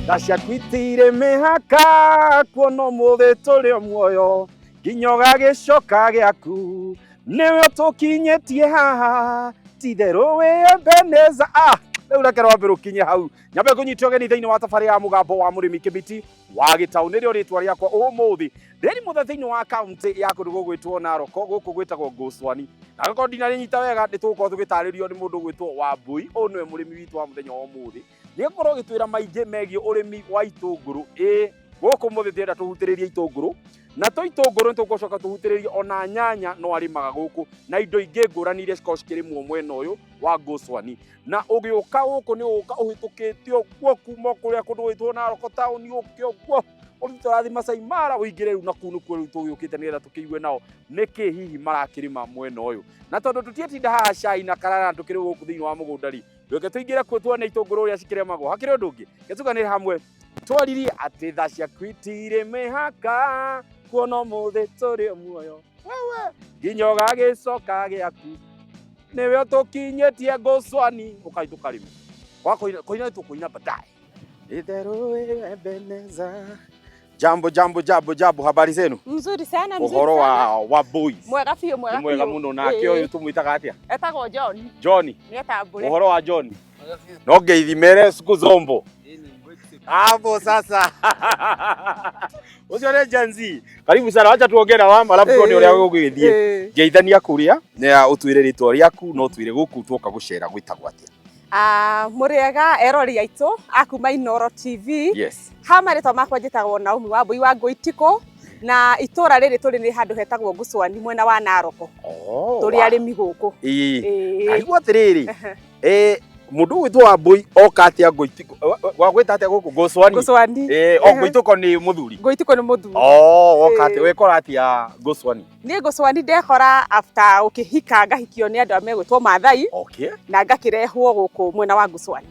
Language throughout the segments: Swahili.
ndaciakwitire mihaka kuona muthe turi muoyo nginyoga gicoka giaku niwe tukinyetie haha titheru we Ebeneza. Rĩu reke rwambe rũkinye hau nyambe kũnyita ũgeni thĩinĩ wa thabarĩ ya mũgambo wa mũrĩmi Kĩbĩti wa Gĩtaũ nĩrĩo rĩtwa rĩakwa ũmũthĩ ndĩrĩ mũthe thĩinĩ wa kaunti ya kũndũ gũgwĩtwo Narok gũkũ gwĩtagwo Ngũcwani na gũkorwo ndinarĩnyita wega nĩtũgũkorwo tũgĩtarĩrio nĩ mũndũ gwĩtwo Wambui ũyũ nĩwe mũrĩmi witũ wa mũthenya wa ũmũthĩ nĩgũkorwo gĩtwĩra maingĩ megiĩ ũrĩmi wa itũngũrũ gũkũ mũthĩ ndĩrenda tũhutĩrĩrie itũngũrũ na itũngũrũ nĩtũgũcoka tũhutĩrĩrie ona nyanya no arĩmaga gũkũ na indo ingĩ ngũrani iria cikoragwo cikĩrĩmwo mwena ũyũ wa Ngũcwani na ũgĩũka gũkũ nĩ ũgũka ũhĩtũkĩte ũguo kuma kũrĩa kũndũ gwĩtwo Narok taũni ũke ũguo ũrute rathi Masai Mara ũingĩre rĩu nakũu nĩkuo rĩu tũgĩũkĩte nĩgetha tũkĩigue nao nĩkĩ hihi marakĩrĩma mwena ũyũ na tondũ tũtietinda haha cai na karara tũkĩrĩ gũkũ thĩinĩ wa mũgũnda rĩ reke tũingĩre kuo tuone itũngũrũ ũrĩa cikĩrĩmagwo hakĩrĩ ũndũ ũngĩ gĩtukanĩre hamwe twaririe atĩ tha ciakwitire mĩhaka kuona mũthĩ tũrĩ muoyo wewe nginyoga gĩcoka gĩaku niwe tũkinyĩtie Ngũcwani ũkai tũkarĩme kũina tũkũina baadaye itherũ we Ebeneza. Jambo, habari zenu? Mzuri sana, uhoro wa boys. Mwega fiyo. Mwega muno na kĩo ũyũ tũmwĩtaga atĩa? Etagwo John. John. Nietambure. Uhoro wa John. No ngeithimere siku zombo. Hapo sasa. Usione Janzi. Karibu sana acha tuongee wa alafu tuone ũrĩa gũgĩthiĩ. Ngeithania kũrĩa na ũtwĩre rĩtwa rĩaku no twĩre gũkũ tuoka gũcera gwĩtagwo atĩa? Muriega erori aitũ akuma Inooro TV. Yes. Hama rĩtwa makwa njĩtagwo Naomi Wambui wa Ngũitiko na itũra rĩrĩ tũrĩ nĩ handũ hetagwo Ngũcwani mwena wa Narok. Tũrĩ arĩmi gũkũ. Aigua atĩrĩrĩ. Mundu witũ Wambui oka atia Ngũitiko gwĩta atia gũkũ Ngũcwani. Ngũcwani. Ngũitiko nĩ mũthuri. Ngũitiko nĩ mũthuri. Oka atia wekora atia Ngũcwani. Niĩ Ngũcwani ndekora after ũkĩhika ngahikio nĩ andũ megwĩtwo Maathai. Okay. Na ngakĩrehwo gũkũ mwena wa Ngũcwani.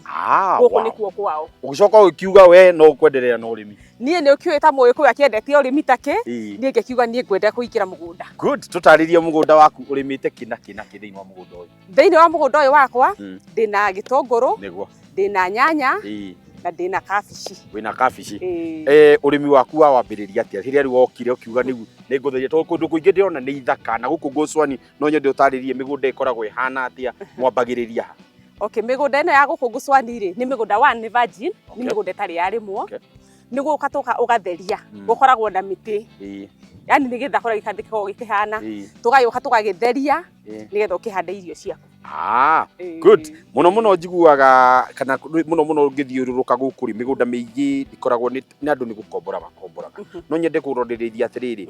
Gũkũ nĩkuo kwao. Ũgĩcoka ũkiuga we no kwendelea na ũrĩmi. Niĩ nĩ ũkiuga ta Mũgĩkũyũ akĩendete ũrĩmi take niĩ ngĩkiuga niĩ ngwenda kũingĩra mũgũnda. Good, tũtarĩrie mũgũnda waku ũrĩmĩte kĩna thĩinĩ wa mũgũnda ũyũ. Thĩinĩ wa mũgũnda ũyũ wakwa ndĩna gĩtũngũrũ, nĩguo, ndĩna nyanya na ndĩna kabici. Wĩna kabici. Ũrĩmi waku wa wambĩrĩria atĩa rĩrĩa rĩu wokire ũkiuga nĩ ngũtheria tondũ kũndũ kũingĩ ndĩrona nĩ ithaka na gũkũ Ngũcwani no nyende ũtarĩrie mĩgũnda ĩkoragwo ĩhana atĩa mwambagĩrĩria ha? Okay, mĩgũnda ĩno ya gũkũ Ngũcwani rĩ nĩ mĩgũnda one nĩ virgin, nĩ mĩgũnda ĩtarĩ yarĩmwo. Nĩ gũka ũgatheria gũkoragwo na mĩtĩ yani nĩ gĩthaka ũrĩa gĩkandĩkagwo gĩkĩhana tũgagĩũka tũgagĩtheria nĩgetha ũkĩhande irio ciaku. Good. Mũno njiguaga kana mũno ngĩthiũrũrũka gũkũ rĩ mĩgũnda mĩingĩ ikoragwo nĩ andũ nĩ gũkombora makomboraga no nyende kũrorĩrĩria atĩrĩrĩ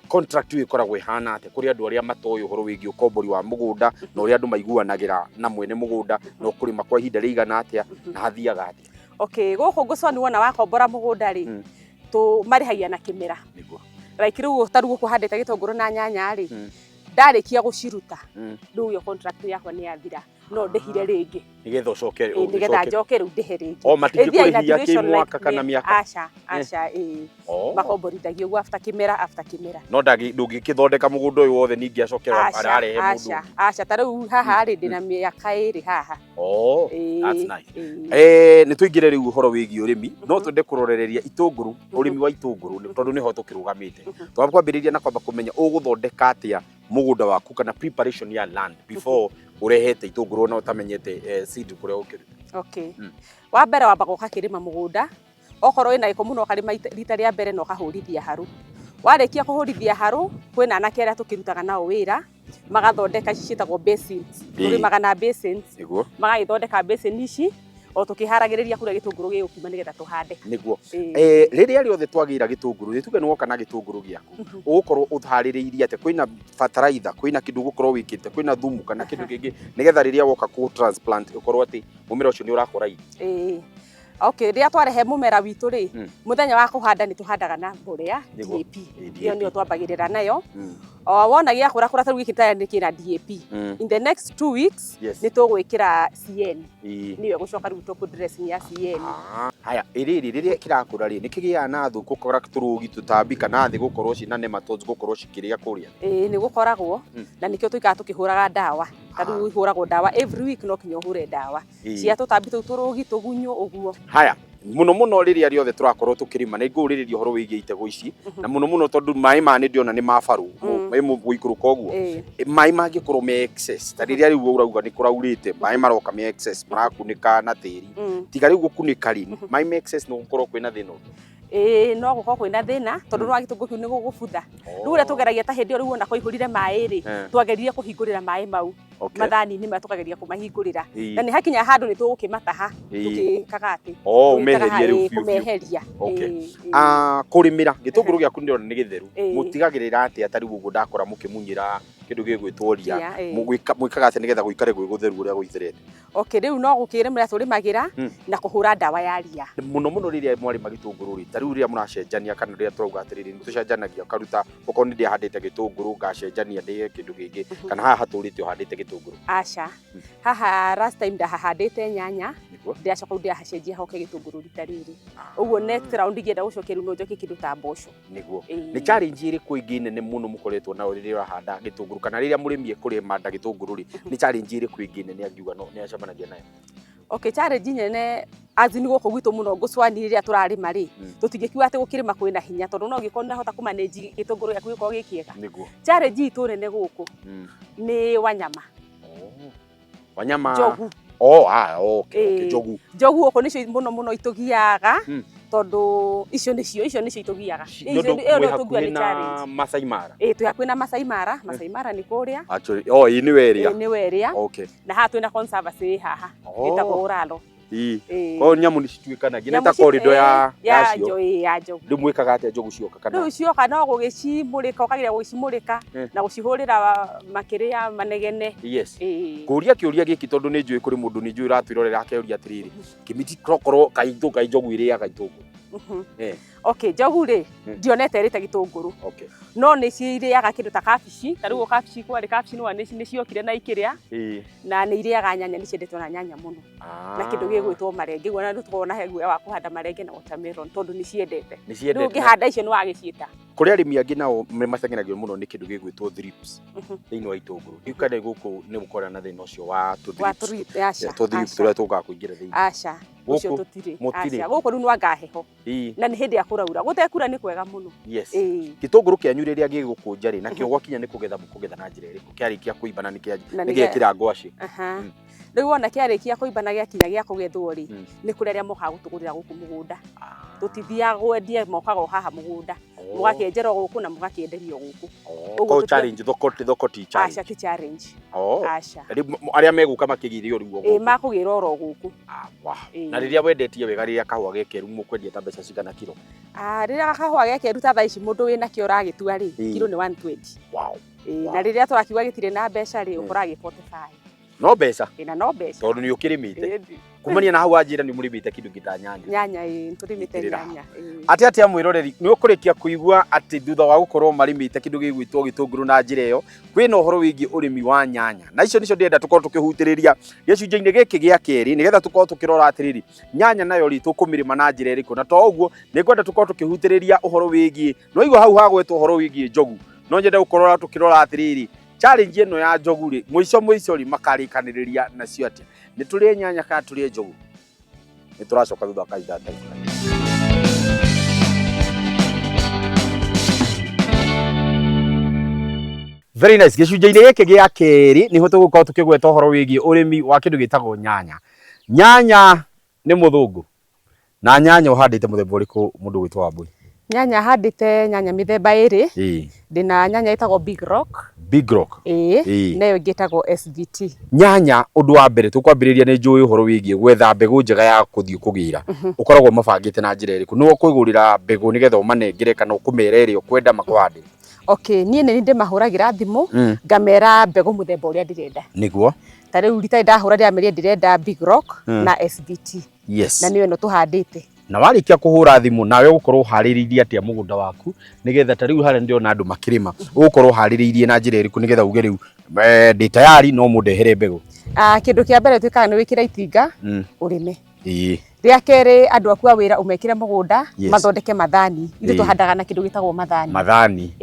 contract ikoragwo ihana atĩa kũrĩ andũ arĩa matoĩ ũhoro wĩgiĩ ũkombori wa mũgũnda na ũrĩa andũ maiguanagĩra na mwene mũgũnda no kũrĩma kwa ihinda rĩigana atĩa na hathiaga atĩa? Okay, gũkũ Ngũcwani wona wakombora mũgũnda rĩ tũmarĩhagia na kĩmera. Nĩguo. Like rĩu ta rĩu kũhandĩte gĩtũngũrũ na nyanya rĩ ndarĩkia gũciruta rĩu yo contract yakwa nĩ yathira no ndĩhire rĩngĩ nĩgetha ũcoke nĩgetha njoke rĩu ndĩhe rĩngĩ. Matingĩkũrĩhia kĩmwaka kana mĩaka? Aca makomborithagio ũguo after kĩmera. No ndũngĩkĩthondeka mũgũnda ũyũ wothe ningĩ acokera ararehe mũndũ? Aca ta rĩu haha rĩ ndĩna mĩaka ĩrĩ haha. That's nice. Nĩ tũingĩre rĩu ũhoro wĩgiĩ ũrĩmi no twende kũrorereria itũngũrũ ũrĩmi wa itũngũrũ tondũ nĩho tũkĩrũgamĩte. Twamba kwambĩrĩria na kwamba kũmenya ũgũthondeka atĩa mũgũnda waku kana preparation ya land before urehete itũngũrũ na utamenyete seed kũrĩa ũkĩruta. Okay. Wa mbere wamba gũkakĩrĩma mũgũnda okorwo ĩna iko mũno ũkarĩma rita rĩa mbere na ũkahũrithia haru. Warĩkia kũhũrithia haru kwĩna anake arĩa tũkĩrutaga nao wĩra magathondeka ici ciĩtagwo basins. Tũrĩmaga na basins. Magagĩthondeka basin ici o tũkĩharagĩrĩria kũrĩa gĩtũngũrũ gĩgũkiuma nĩgetha tũhande. Nĩguo. Rĩrĩa rĩothe twagĩra gĩtũngũrũ nĩ tuge nĩ woka na gĩtũngũrũ gĩaku ũgũkorwo ũharĩrĩirie atĩ kwĩna bataraitha kwĩna kĩndũ ũgũkorwo wĩkĩte kwĩna thumu kana kĩndũ kĩngĩ nĩgetha rĩrĩa woka kũ transplant ũkorwo atĩ mũmera ũcio nĩ ũrakũra iri. Okay, rĩrĩa twarehe mũmera witũ rĩ mũthenya wa kũhanda nĩ tũhandaga na mborera DAP. Iyo nĩyo twambagĩrĩra nayo. Wona gĩakũra kũra tarĩu gĩkĩ tayari nĩ kĩra DAP. In the next 2 weeks nĩ tũgwĩkĩra CN. Niyo gũcoka rĩu tũkũ-dressing ya CN. Haya, rĩrĩa kĩrakũra rĩ nĩ kĩgĩaga na thũ gũkora tũrũgi tũtambi kana thĩ gũkorwo ciĩ na nematodes gũkorwo cikĩrĩa kũrĩa? Nĩ gũkoragwo na nĩkĩo tũikaga tũkĩhũraga ndawa. Tarĩu ihũragwo ndawa every week no kinya ũhũre ndawa cia tũtambi tũu tũrũgi tũgunyũ ũguo. Haya, muno riria riothe turakorwo tukirima na iguririria horo wigie itego ici na muno tondu mai ma ni ndiona ni mabaru muikuru koguo mai mangikorwo me excess ta riria riu urauga ni kuraurite mai maroka me excess marakunika na tiri tiga riu gukunika ri mai me excess no gukorwo kwina thina no gukorwo kwina thina tondu no gitungu kiu ni gugubutha riu ria tugeragia ta hindi riu ona kuihurire mai ri twageririe kuhingurira mai mau mathani ni matukageria kumahingurira na ni hakinya handu ni tugukimataha tukikaga ati meheria riu kumeheria kurimira gitunguru giaku ndirona ni githeru mutigagirira ati atari gugu ndakora mukimunyira kindu gigwitworia mwikaga ati nigetha guikare gwi gutheru uria guitherete riu no gukiremera turimagira na kuhura ndawa ya ria muno riria mwari magitunguru ri tariu riria muracenjania kana riria turauga atiriri ni tucenjanagia karuta uko ni ndihandite gitunguru ngacenjania ndi kindu gingi kana haha haturite uhandite gitunguru acha haha last time ndahandite nyanya ndiacoka ndiahacenjia hoke gitunguru rita riri uguo next round ngienda gucokeru no njoke kindu ta mboco niguo ni challenge iri kuingi nene muno mukoretwo nao riria urahanda gitunguru kana riria murimi kurima nda gitunguru ri ni challenge iri kuingi nene angiuga no ni acemanagia nayo challenge nene azini goko gwitu muno gucwani riria turarima ri tutingikiwa ati gukirima kwina hinya tondu no gikonda hota kumanage gitunguru yaku giko gikiega challenge itu nene guku ni wanyama jogu jogu oko nicio muno itugiaga tondu icio nicio itugiaga iyo no tugua ni challenge Masai Mara tuyakwina Masai Mara ni kuria actually ni weria na ha twina conservancy haha etagwo uralo ko nyamu ni cituikana gina ta corridor ya jogu ndimwikaga ate jogu cioka kana no cioka no gugicimurika ukagira gucimurika na gucihurira makiria manegene kuria kiuria giki tondu ni njui kuri mundu ni njui ratwirorera akeuria atiriri kimiti krokoro kaithuka jogu iria gaitungu jogu ri ndionete rite gitunguru no ni ciriaga kindu ta kabici tariu kabici kwari kabici no ni ciokire na ikiria na ni iriaga nyanya ni ciendetwo na nyanya muno na kindu gigwitwo marenge gwana nitwona hegu wa kuhanda marenge na watermelon tondu ni ciendete riu ngihanda icio ni wagiciita kuri arimi angi nao macenagio muno ni kindu gigwitwo thrips thiini wa itunguru ikane guku ni gukora na thina ucio wa thrips turia tugaga kuingira thiini acha ucio tutiri guku riu nwanga heho na ni hindi akuraura gutekura ni kwega muno gitunguru kianyu riria gigukunja ri nakio gwakinya ni kugetha na njira iriku kiarikia kuibana ni giekira ngwaci riu wona kiarikia kuibana giakinya gia kugethwo ri ni kureria moka gutugurira guku mugunda tutithia gwendia mokaga haha mugunda mugakienjera guku na mugakienderio guku uguo challenge thoko ti challenge acha ti challenge acha aria meguka makigirio riu makugira oro guku na riria wendetie wega riria kahua gekeru mukwendia ta mbeca cigana kilo riria kahua gekeru ta thaici mundu wina kio ragitua ri kilo ni 120 na riria turakiuga gitire na mbeca ri ukoragi 45 no mbeca no mbeca tondu ni ukirimite kumania na hau anjira ni murimite kindu gita nyanya turimite nyanya ati amwiroreri ni ukurikia kuigua ati thutha wa gukorwo marimite kindu gigwitwo gitunguru na njira iyo kwina uhoro wingi urimi wa nyanya na icio nicio ndienda tukorwo tukihutiriria gicunjĩ-inĩ giki gia keri nigetha tukorwo tukirora atiriri nyanya nayo ri tukumirima na njira iriku na to uguo ni ngwenda tukorwo tukihutiriria uhoro wingi no igua hau hagwetwo uhoro wingi njogu no nyende gukorora tukirora atiriri challenge ino ya njogu ri mwico ri makarikaniriria nacio atia ni turi nyanya kana turi njogu ni turacoka thutha kaida very nice gicunjĩ-inĩ giki gia keri ni hoto gukorwo tukigweta uhoro wigi urimi wa kindu gitagwo nyanya ni muthungu na nyanya uhandite muthemba uriku mundu gwitwa Wambui nyanya handite nyanya mithemba iri ndina nyanya itagwo Big Rock nayo ngitagwo SVT nyanya undu wa mbere tukwambiriria ni njui uhoro wigie gwetha mbegu njega ya kuthii kugira ukoragwo mabangite na njira iriku no kuigurira mbegu nigetha umanengere kana ukumera iri ukwenda makwandi nie ni ndimahuragira thimu ngamera mbegu muthemba uria ndirenda niguo tariu rita ndahura ndiameria ndirenda Big Rock na SVT na niyo no tuhandite na warikia kuhura thimu nawe gukorwo haririirie atia mugunda waku nigetha tariu hare ndio na andu makirima ugukorwo haririirie na njira iriku nigetha uge riu Ndi tayari no mundehere mbegu. Kindu kia mbere twikaga ni wikira itinga urime. Ria keri andu aku a wira umekire mugunda mathondeke mathani. Ithu tuhandaga na kindu gitagwo mathani.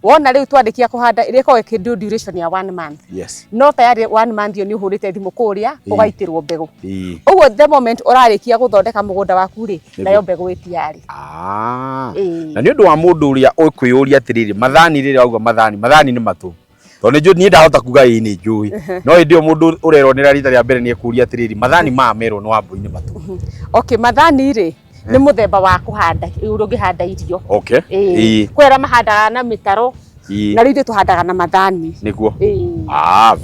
Wona riu twandikia kuhanda iriko kindu duration ya 1 month. No tayari 1 month yo ni uhurite thimu kuria ugaitirwo mbegu. Uguo the moment urarikia guthondeka mugunda waku ri nayo mbegu itiari. Na ni undu wa mundu uria ukwiyuria atiriri mathani riri auga mathani ni matu. Tondu ni ndahota kuga ni njui. No ndio mundu ureronera rita ria mbere ni ekuria atiriri mathani ma mero no ambu ni matu. Okay, mathani ri ni muthemba wa kuhanda urungihanda irio. Kwera mahandaga na mitaro na riu tuhandaga na mathani niguo.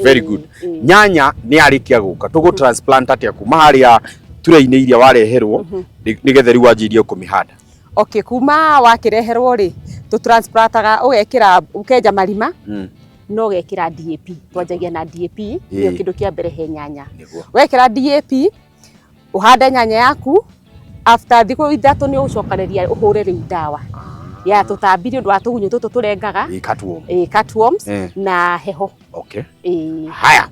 Very good. Nyanya ni arikia guka tugu transplant atia kuma haria turaine iria wareherwo nigethe riu wanjirie kumihanda. Okay, kuma wakireherwo ri tu transplantaga ugekira ukenja marima no gekira DAP. Twanjagia na DAP ndio kindu kia mbere he nyanya. Wekira DAP uhande nyanya yaku after thiku ithatu ni ucokaneria uhure riu dawa ya tutambi ni undu wa tugunyu tutu turengaga cutworms na heho. Haya,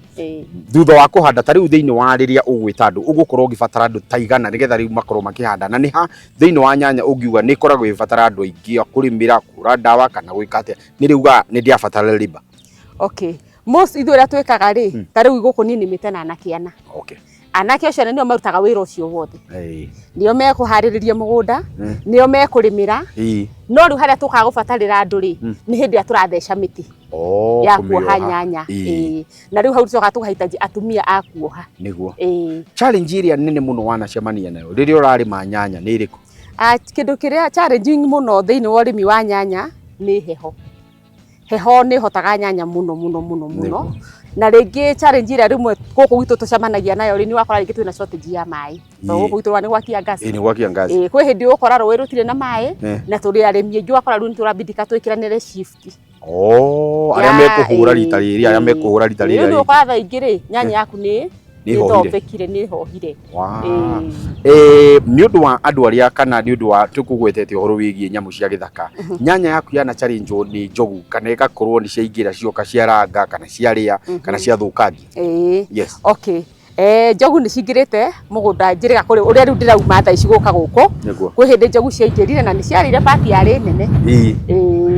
thutha wa kuhanda tari thiini wa riria ugwita andu ugukorwo ugibatara andu taigana nigetha riu makorwo makihanda na ni ha thiini wa nyanya ungiuga ni koragwo ibatara andu aingi akurimira kura dawa kana gwikatia ni riuga ni ndiabatara riba. Most ithu ria twikaga ri tari iguku nini mite na anakiana. Anake acio nio marutaga wira ucio wothe. Nio mekuhaririria mugunda, nio mekurimira. No riu haria tukaga gubatarira andu ri ni hindi ya turatheca miti ya kuoha nyanya. Na riu hau tucoka tukahitaji atumia a kuoha niguo. Challenge iria nene muno wanacemania nayo riria urarima nyanya ni iriku? Kindu kiria challenging muno thiini wa urimi wa nyanya ni heho. Heho ni hotaga nyanya muno. Na ringi challenge ira rimwe guku gitu tucemanagia nayo ri ni wakora ringi twina shortage ya mai. So guku gitu ni gwakia ngaci. Ni gwakia ngaci. Kwi hindi ukora roi rutire na mai na turi arimi ingi wakora ru turabidika twikiranire shift. Aria mekuhura rita riri aria mekuhura rita riri. Ni ukora tha ingi ri nyanya yaku ni thondekire ni hohire. Ni undu wa andu aria kana ni undu wa tukugwetete uhoro wigie nyamu cia githaka. Nyanya yaku yana challenge ni njogu kana igakorwo ni ciaingira cioka ciaranga kana ciaria kana ciathukangia. Njogu ni cingirite mugunda njiriga kuri uria riu ndirauma tha ici guka guku kwi hindi njogu ciaingirire na ni ciarire pati yari nene.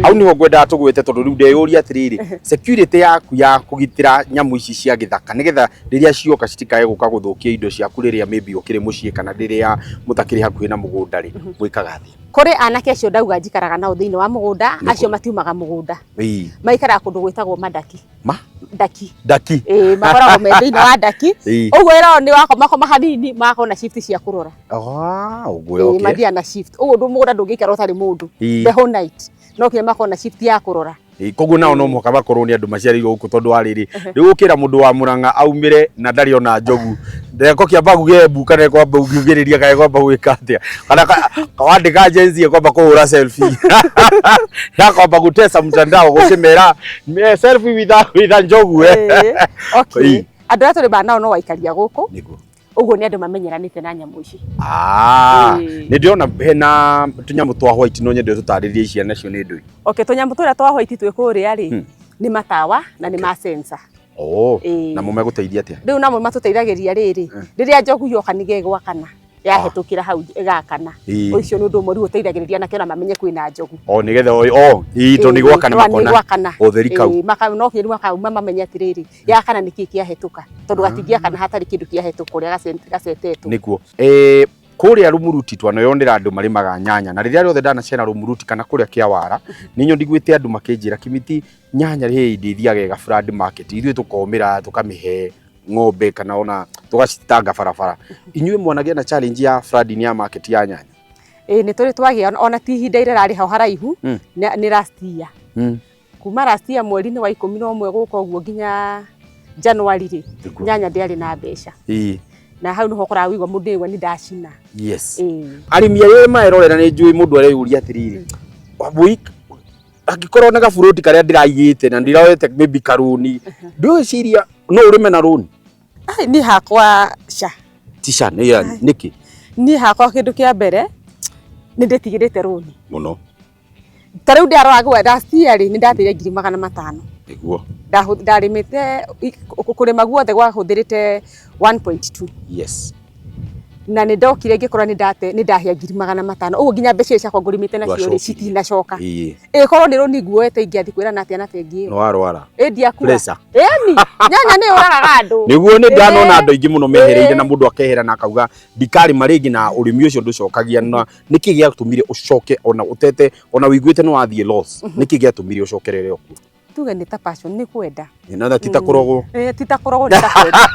Au niho ngwenda tugwete tondu riu ndeyuria atiriri security yaku ya kugitira nyamu ici cia githaka nigetha riria cioka citikae guka guthukia indo ciaku riria maybe ukiri mucii kana riria mutakiri hakuhi na mugunda ri mwikaga thi. Kuri anake acio ndauga njikaraga nao thiini wa mugunda acio matiumaga mugunda. Maikara kundu gwitagwo madaki. Daki. Makoragwo me thiini wa daki. Uguo ira ni wakoma hanini makona shift cia kurora. Uguo mathia na shift. Uguo ndu mugunda ndungikara utari mundu. The whole night. No kinya makona shift ya kurora. Koguo nao no muka bakorwo ni andu maciarirwo guku tondu wa riri rigukira mundu wa Murang'a aumire na ndari ona njogu ndeko kiamba gugebu kana kwamba ugigiriria kae kwamba gwika atia kana kawandika agency kwamba kuhura selfie na kwamba gutesa mtandao gucimera selfie with njogu. Andu aria turi banao no waikaria guku niguo uguo ni andu mamenyeranite na nyamu ici. Ni ndiona hena tunyamu twa white no nyende tutaririe ici nacio ni ndui. Tunyamu turia twa white twi kuria ri ni matawa na ni ma sensor. Na mo meguteithia atia? Riu namo matuteithagiria riri riria njogu yoka nige gwakana yahetukira hau igakana ucio ni undu mwe riu uteithagiriria na kena mamenye kwina njogu nigetha to ni gwakana makona utheri kau no kiri makauma mamenye atiriri yakana niki kiahetuka tondu gatingia kana hatari kindu kiahetuka uria gacetetwo nikuo. Kuria Rumuruti twanayondera andu marimaga nyanya na riria riothe ndanacera Rumuruti kana kuria Kiawara ninyo ndigwite andu makinjira Kimiti nyanya ri ndithiaga ega Frad Market ithuĩ tukomira tukamihe ng'ombe kana ona tugacitanga barabara. Inyuĩ mwanagia na challenge ya Frad ni ya market ya nyanya? Ni turi twagia ona ti hinda ire rari hau haraihu ni last year. Kuma last year mweri-ini wa 11 guko uguo nginya January ri nyanya ndiari na mbeca. Na hau niho kora wigwa mundu igwa ni ndacina. Arimi ayo maerorera ni njui mundu areyuria atiriri wabui agikorwo na gaburoti karia ndiraigite na ndirawete maybe karuni ndwiciria no urime na runi. Ni hakwa tisha ni ya niki ni hakwa kindu kia mbere ni nditigirite runi muno. Tariu ndiaragwa last year ni ndatire 500,000 Niguo. Ndarimite kurima guothe gwahuthirite 1.2. Yes. Na nä ndokire ngä kora nä ndahia 500,000 å guo nginya mbeca ciakwa ngå rimä te nacio rä citinacoka ä korwo nä rå ni nguoete ingä athi kwä rana atä a na bengi ä no warwara ä ndiakua ĩni nyanya nä å ragaga andå nä guo nä ndanona andå aingä må no mehereire na må ndå akehera na akauga ndikarima rĩngĩ na å rĩmi å cio ndũcokagia na nä kä gä atå mire å coke ona å tete ona wiguä te nä wathiä nä kä gä atå mire å cokerere o kuo tuge nä ta passion nä kwenda na ti ta kå rogwo ti ta kå rogwo nä ta kwenda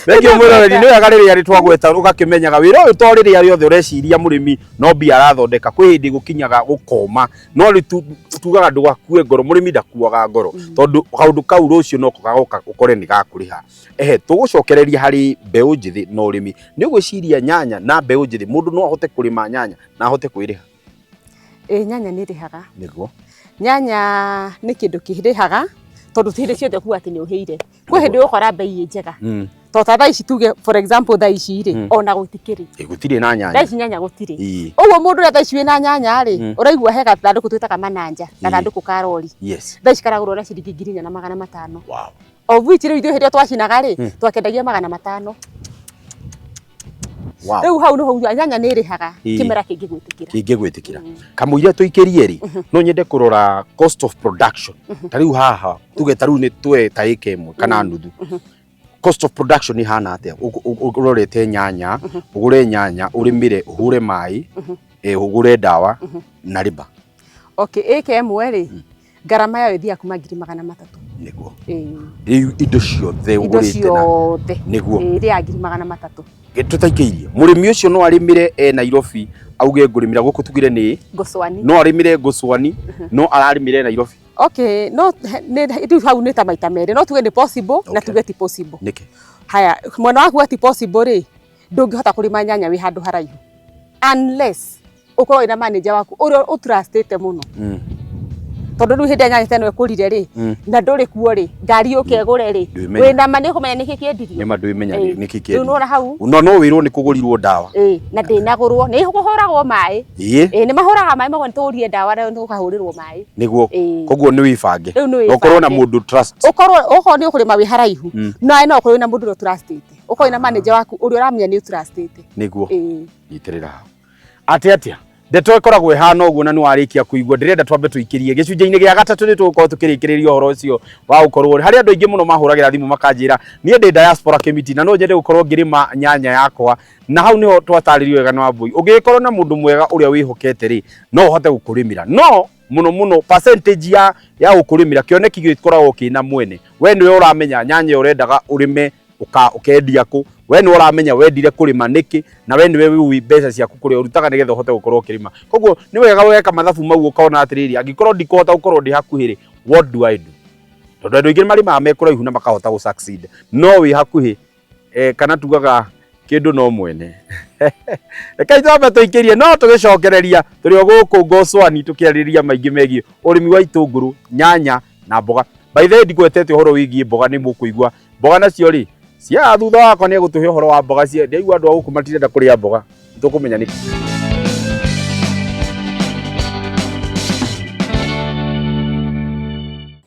Thengio mwiroreri nä wega rä rä a rä twagweta å gakä menyaga wä ra å yå to rä rä a rä othe å reciria må rä mi no mbia arathondeka kwä hä ndä gå kinyaga gå koma no rä tugaga ndå gakue ngoro må rä mi ndakuaga ngoro tondå kaå ndå kau rå cio no gagoka å kore nä gakå rä ha tå gå cokereria harä mbeå njä thä na å rä mi nä å gwä ciria nyanya na mbeå njä thä må ndå no ahote kå rä ma nyanya na ahote kwä rä ha nyanya nä rä haga niguo nyanya nä kä ndå kä rä haga tondå tä hä ciothe kuga atä nä å hä ire kwä hä ndä å kora mbei ä njega to ta thaa ici tuge for example thaa ici rä ona gå tikä rä gå tirä na nyanya thaa ici nyanya gå tirä å guo må ndå rä a thaa ici wä na nyanya rä å raigua he gathandå kå twä taga mananja gathandå kå ka rori thaa ici karagå rwo na ciringi 4,500 o vici rä u ithuä hä rä a twacinaga rä twakendagia 500 rä u hau nä ho nyanya nä rä haga kä mera kä ngä gwä tä kä ra kamå ire tå ikä rie rä no nyende kå rora cost of production ta rä u haha tuge ta rä u nä twe ta ä ka ä mwe kana nuthu cost of production nä hana atä å rorete nyanya å gå re nyanya å rä mä re å hå re maä å gå re ndawa na riba ä ka ä mwe rä ngarama yayo ĩthiaga kuma 300,000 niguo rĩu indo ciothe ũgũrĩte na niguo ĩrĩ ya 300,000 tũtaikĩirie mũrĩmi ũcio no arĩmire Nairobi auge ngũrĩmĩra gũkũ tugire nĩ Ngũcwani no arĩmire Ngũcwani no ararĩmire Nairobi no rĩu hau nĩ ta maita merĩ no tuge nĩ possible na tuge ti possible nĩkĩ haya mwena waku ti possible rĩ ndũngĩhota kũrĩma nyanya wĩ handũ haraihu unless ukorwo ina manager waku ũrĩa ũtrustĩte mũno tondu riu hindi nyanya teno ekurire ri na nduri kuo ri ngari ukegure ri wina mani kumenya niki kiendirio ni mandu imenya niki kiendirio riu nora hau no wirwo ni kugurirwo ndawa na ndinagurwo ni kuhuragwo mai ni mahuraga mai mago nturie ndawa na ntukahurirwo mai niguo koguo ni wibange ukorwo na mundu trust ukorwo ni ukurima wi haraihu no ukorwo na mundu trustite ukorwo na manager waku uri uramenya ni trustite niguo yitirira atia ndeto ikoragwo ihana uguo na ni warikia kuigua ndirenda twambe tuikirie gicunje-ini gia gatatu ni tugukorwo tukirikiria uhoro ucio wa gukorwo hari andu aingi muno mahuragira thimu makanjira nie ndi diaspora committee na no nyende gukorwo ngirima nyanya yakwa na hau niho twataririo wega na Wambui ungikorwo na mundu mwega uria wihokete ri no uhote gukurimira no muno percentage ya gukurimira kioneki gikoragwo kina mwene we niwe uramenya nyanya urendaga urime ukendia ku we ni uramenya wendire kurima niki na we niwe wi mbeca ciaku kuria urutaga nigetha uhote gukorwo kirima koguo ni wega weka mathabu mau ukaona atiriri angikorwo ndikohota gukorwo ndi hakuhiri what do I do tondu andu aingi marima mekuraihu na makahota gu succeed no wi hakuhi kana tugaga kindu no mwene reka ithambe tuikirie no tugicokereria turi o guku Ngũcwani tukiarĩrĩria maingĩ megie urimi wa itũngũrũ nyanya na mboga by the way ndigwetete uhoro wigie mboga ni mukuigua mboga nacio ri cia thutha wakwa ni gutuhe uhoro wa mboga cia ndigua andu a guku matirenda kuria mboga tukumenya niki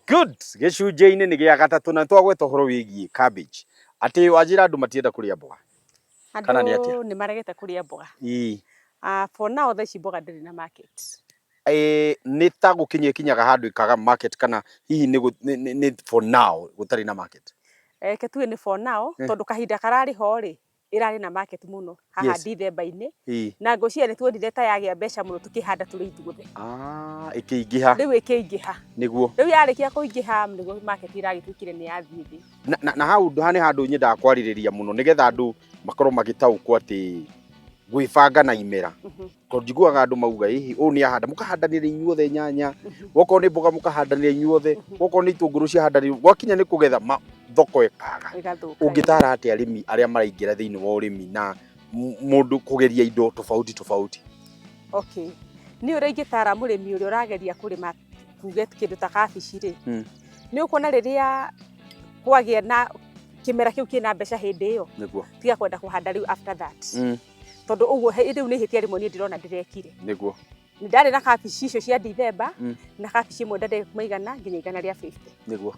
good gicunje-ini ni gia gatatu na twagweta uhoro wigie cabbage ati wajira andu matienda kuria mboga kana ni atia ni maregete kuria mboga for now thaa ici mboga ndiri na market ni ta gukinyia kinyaga handu ikaga market kana hihi ni for now gutari na market ketue ni for now tondu kahinda karari ho ri irari na market muno haha Dithemba-ini na ngũcia ni twendire ta yagia mbeca muno tukihanda turi ithuothe ikiingiha riu ikiingiha niguo riu yarikia kuingiha niguo market iragituikire ni yathie thi na hau hani handu nyendaga kwaririria muno nigetha andu makorwo magitaukwo ati gwibanga na imera ko njiguaga andu mauga hihi ni ahanda mukahandanire inyuothe nyanya goko ni mboga mukahandanire inyuothe goko ni itũngũrũ ciahandanire gwakinya ni kugetha thoko ikaga ungitara ati arimi aria maraingira thiini wa urimi na mundu kugeria indo tofauti okay ni uri ingitara murimi uri urageria kurima kuge kindu ta kabici ri ni ukona riria kwagia na kimera kiu kina mbeca hindi iyo niguo tiga kwenda kuhanda riu after that tondu uguo riu ni hitia rimwe ni ndirona ndirekire niguo ndari na kabici icio cia December na kabici imwe ndari kumaigana nginya igana rĩa 50 niguo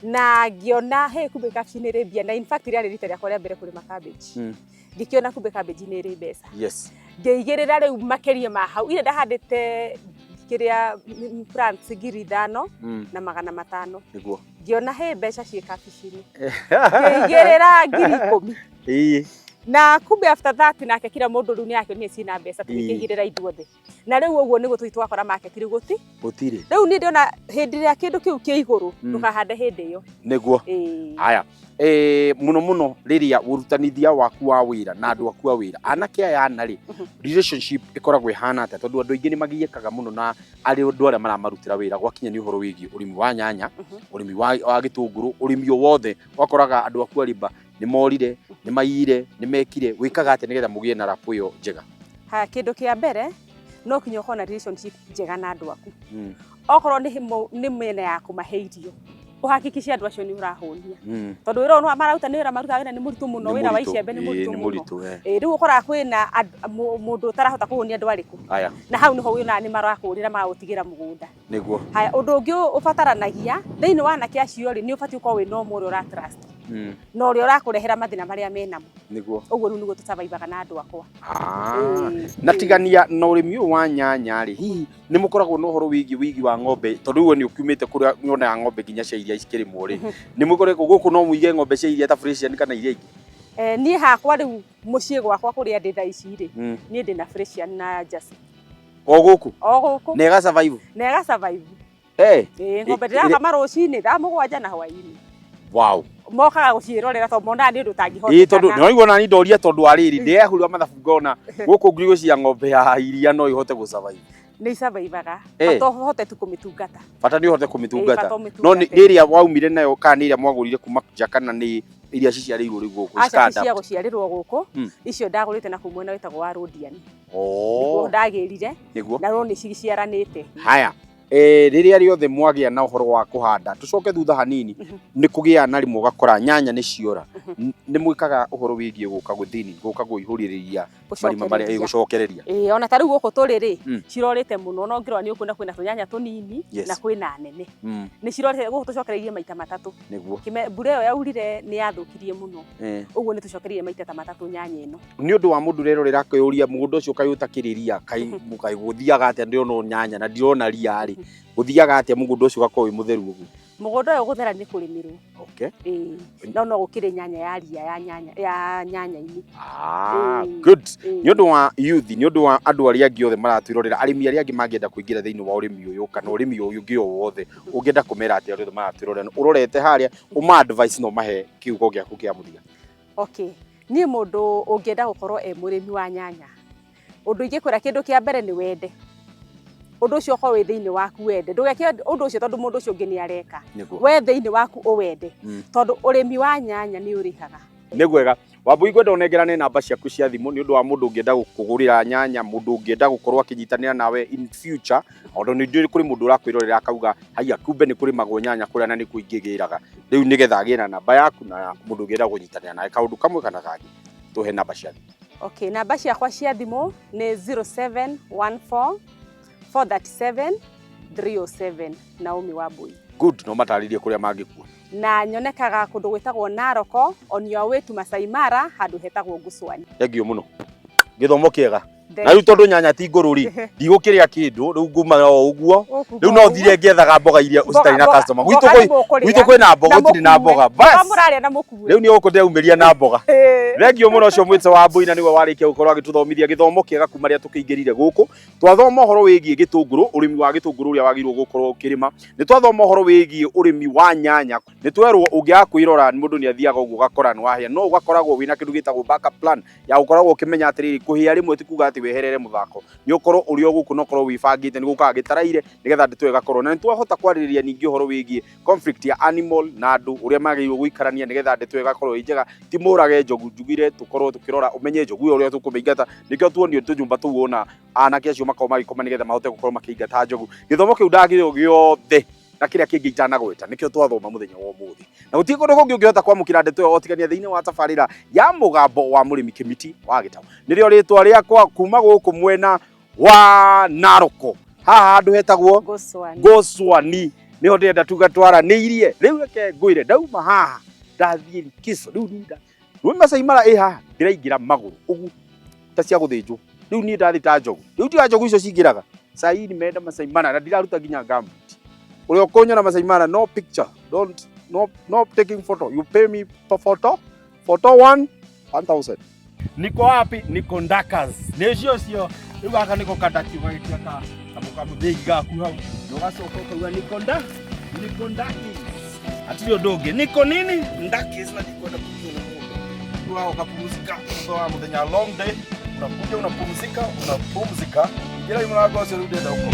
na ngiona kumbe kabici nĩ rĩ mbia na in fact rĩarĩ rita rĩakwa rĩa mbere kũrĩma cabbage ndikiona kumbe cabbage nĩ rĩ mbeca yes ngĩigĩrĩra rĩu makĩria ma hau ire ndahandĩte kĩrĩa plants 5,000 na 500 niguo ngiona mbeca ciĩ kabici-inĩ ngĩigĩrĩra 10,000 na kumbe after that nake kila mũndũ rĩu nĩakĩonire ciĩna mbeca tũkĩigĩrĩra ithuothe na rĩu ũguo nĩguo tũthi twakora market rĩu gũtirĩ rĩu niĩ ndĩona hĩndĩ ĩrĩa kĩndũ kĩu kĩ igũrũ ndũkahande hĩndĩ ĩyo nĩguo haya muno rĩrĩa ũrutanithia waku wa wĩra na andũ aku a wĩra anake aya ana rĩ relationship ĩkoragwo ihana atĩa tondũ andũ aingĩ nĩ magiĩkaga mũno na arĩ andũ arĩa maramarutĩra wĩra gwakinya nĩ ũhoro wĩgiĩ ũrĩmi wa nyanya ũrĩmi wa gĩtũngũrũ ũrĩmi o wothe wakoraga andũ aku arimba nĩ morire nĩ maiyire nĩ mekire wĩkaga atĩ nĩgetha mũgĩe na rapport ĩyo njega kĩndũ kĩa mbere no kinya ũkorwo na relationship njega na andũ aku okorwo nĩ mĩena ya kũmahe irio ũhakikice andũ acio nĩ ũrahũnia tondũ wĩra ũyũ mararuta nĩ wĩra maruta wĩra nĩ mũritũ mũno wĩra wa icembe nĩ mũritũ mũno rĩu ũkoraga kwĩna mũndũ ũtarahota kũhũnia andũ arĩkũ na hau nĩho wĩna nĩ marakũrĩra magũtigĩra mũgũnda nĩguo haya ũndũ ũngĩ ũbataranagia thĩinĩ wa anake acio rĩ nĩ ũbatiĩ gũkorwo wĩna ũmwe ũrĩa ũra trust na ũrĩa ũrakũrehera mathĩna marĩa menamo nĩguo ũguo rĩu nĩguo tũsurvivaga na andũ akwa na tigania na ũrĩmi ũyũ wa nyanya rĩ hihi nĩ mũkoragwo na ũhoro wĩgiĩ wa ng'ombe tondũ ũguo nĩ ũkiumĩte kũrĩa nyonaga ng'ombe nginya cia iria cikĩrĩmwo rĩ nĩ mũkoragwo gũkũ no mũige ng'ombe cia iria ta Fresian kana iria ingĩ niĩ hakwa rĩu mũciĩ gwakwa kũrĩa ndĩ thaa ici rĩ niĩ ndĩ na Fresian na Jersey o gũkũ na ĩga survive ng'ombe ndĩrakama rũcinĩ thaa 7 na hwaĩ-inĩ wow mokaga gũciĩrorera tondũ monaga nĩ ũndũ ũtangĩhota tondũ nĩ waigua nani ndoria tondũ arĩrĩ ndĩrehũria mathabu ngona gũkũ ngirigo cia ng'ombe ya iria no ihote gũsurvive nĩ survivaga bata ũhote tu kũmĩtungata bata nĩ ũhote kũmĩtungata no nĩ ĩrĩa waumire nayo kana nĩ ĩrĩa mwagũrire kuma nja kana nĩ iria ciciarĩirwo rĩu gũkũ cia gũciarĩrwo gũkũ icio ndagũrĩte na kũu mwena wĩtagwo wa Rodian nĩguo ndagĩrire na no nĩ ciciaranĩte haya rĩrĩa rĩothe mwagĩa na ũhoro wa kũhanda tũcoke thutha hanini nĩ kũgĩa na rĩmwe ũgakora nyanya nĩ ciora nĩ mwĩkaga ũhoro wĩgiĩ gũka gũthini gũka gwĩhũrĩrĩria marima marĩa gũcokereria ona ta rĩu gũkũ tũrĩ rĩ cirorĩte mũno no ngĩrora nĩ ũkuona kwĩna tũnyanya tũnini na kwĩna nene nĩ cirorĩte gũkũ tũcokereirie maita matatũ nĩguo mbura ĩyo yaurire nĩ yathũkirie mũno ũguo nĩ tũcokereirie maita ta matatũ nyanya ĩno nĩ ũndũ wa mũndũ rerorera akĩũria mũgũnda ũcio kaĩ ũtakĩrĩria kaĩ gũthiaga atĩa ndĩrona nyanya na ndirona ria rĩ gũthiaga atĩa mũgũnda ũcio ũgakorwo wĩ mũtheru ũguo mũgũnda ũyũ gũthera nĩ kũrĩmĩrwo no gũkĩrĩ nyanya ya ria ya nyanya-inĩ good nĩ ũndũ wa youth nĩ ũndũ wa andũ arĩa angĩ othe maratwĩrorera arĩmi arĩa angĩ mangĩenda kũingĩra thĩinĩ wa ũrĩmi ũyũ kana ũrĩmi ũyũ ũngĩ o wothe ũngĩenda kũmera atĩ arĩa othe maratwĩrorera ũrorete harĩa ũma advice no mahe kiugo gĩaku kĩa mũthia niĩ mũndũ ũngĩenda gũkorwo mũrĩmi wa nyanya ũndũ ingĩkwĩra kĩndũ kĩa mbere nĩ wende ũndũ ũcio ũkorwo wĩ thĩinĩ waku wende ndũgeke ũndũ ũcio tondũ mũndũ ũcio ũngĩ nĩ areka we thĩinĩ waku ũwende tondũ ũrĩmi wa nyanya nĩ ũrĩhaga nĩ gwega Wambui ngwenda ũnengerane namba ciaku cia thimũ nĩ ũndũ wa mũndũ ũngĩenda gũkũgũrĩra nyanya mũndũ ũngĩenda gũkorwo akĩnyitanĩra nawe in future tondũ nĩ ndĩ kũrĩ mũndũ ũrakwĩrorera akauga haiya kumbe nĩ kũrĩmagwo nyanya kũrĩa na nĩ kũingĩgĩraga rĩu nĩgetha agĩe na namba yaku na mũndũ ũngĩenda kũnyitanĩra nawe kaũndũ kamwe kana kangĩ tũhe namba cia thimũ namba ciakwa cia thimũ nĩ 0714 437 307 Naomi Wambui. Good, no matarĩrie kũrĩa mangĩkuona. Na nyonekaga kũndũ gwĩtagwo Naroko on your way to Masai Mara handũ hetagwo Gũcwani. Thengio mũno. Gĩthomo kĩega. Na rĩu tondũ nyanya ti ngũrũri ndigũkĩrĩa kĩndũ rĩu nguma o ũguo rĩu no thire ngĩethaga mboga iria ũcitarĩ na customer gwitũ kwĩna mboga ũtirĩ na mboga bas rĩu nĩ ũkũndeumĩria na mboga thengio mũno ũcio mwĩte Wambui na nĩwe warĩkia gũkorwo agĩtũthomithia gĩthomo kĩega kuma rĩrĩa tũkĩingĩrire gũkũ twathoma ũhoro wĩgiĩ gĩtũngũrũ ũrĩmi wa gĩtũngũrũ ũrĩa wagĩrĩirwo gũkorwo ũkĩrĩma nĩ twathoma ũhoro wĩgiĩ ũrĩmi wa nyanya nĩ twerwo ũngĩaga kwĩrora mũndũ nĩ athiaga ũguo ũgakora nĩ wahĩa no ũgakoragwo wĩna kĩndũ gĩtagwo backup plan ya gũkoragwo ũkĩmenya atĩrĩrĩ kũhĩa rĩmwe ti kuga atĩ weherere mũthako nĩ ũkorwo ũrĩ o gũkũ no korwo wĩbangĩte nĩ gũkaga gĩtaraire nĩgetha ndĩtũ ĩgakorwo na nĩ twahota kwarĩrĩria ningĩ ũhoro wĩgiĩ conflict ya animal na andũ ũrĩa magĩrĩirwo gũikarania nĩgetha ndĩtũ ĩgakorwo ĩ njega ti mũrage njogu njugire tũkorwo tũkĩrora ũmenye njogu ũrĩa tũkũmĩingata nĩkĩo tuonio tũnyũmba tũu ona anake acio makorwo magĩkoma nĩgetha mahote gũkorwo makĩingata njogu gĩthomo kĩu ndagĩrĩirwo gĩothe na kĩrĩa kĩngĩ itanagweta nĩkĩo twathoma mũthenya wa ũmũthĩ na gũtirĩ kũndũ kũngĩ ũngĩhota kwamũkĩra ndeto ĩyo otigania thĩinĩ wa tabarĩra ya mũgambo wa mũrĩmi Kĩmiti wa Gĩtaũ nĩrĩo rĩtwa rĩakwa kuma gũkũ mwena wa Naroko haha handu hetagwo Goswani niho ndenda tuga twaraniirie riu reke ngwire ndauma haha ndathie Likiso riu ninda rwe Masai Mara haha ndiraingira maguru ugu ta cia guthinjwo riu ni ndathi ta njogu riu tiga njogu icio cingiraga sai ni menda Masai Mara na ndiraruta nginya gambuti uria ukonyona Masai Mara no picture no taking photo you pay me for photo 1000 niko wapi niko Ndakas nicio riu gaka niko kadaki waitia ka kamuthigi gaku hau nogacoka ukauga niko Ndakis atiri undu ungi niko nini Ndakis na ndikwenda kuona mundu tu hao kapumzika ndo muthenya long day unakuja unapumzika ingira mlango ucio ndenda huko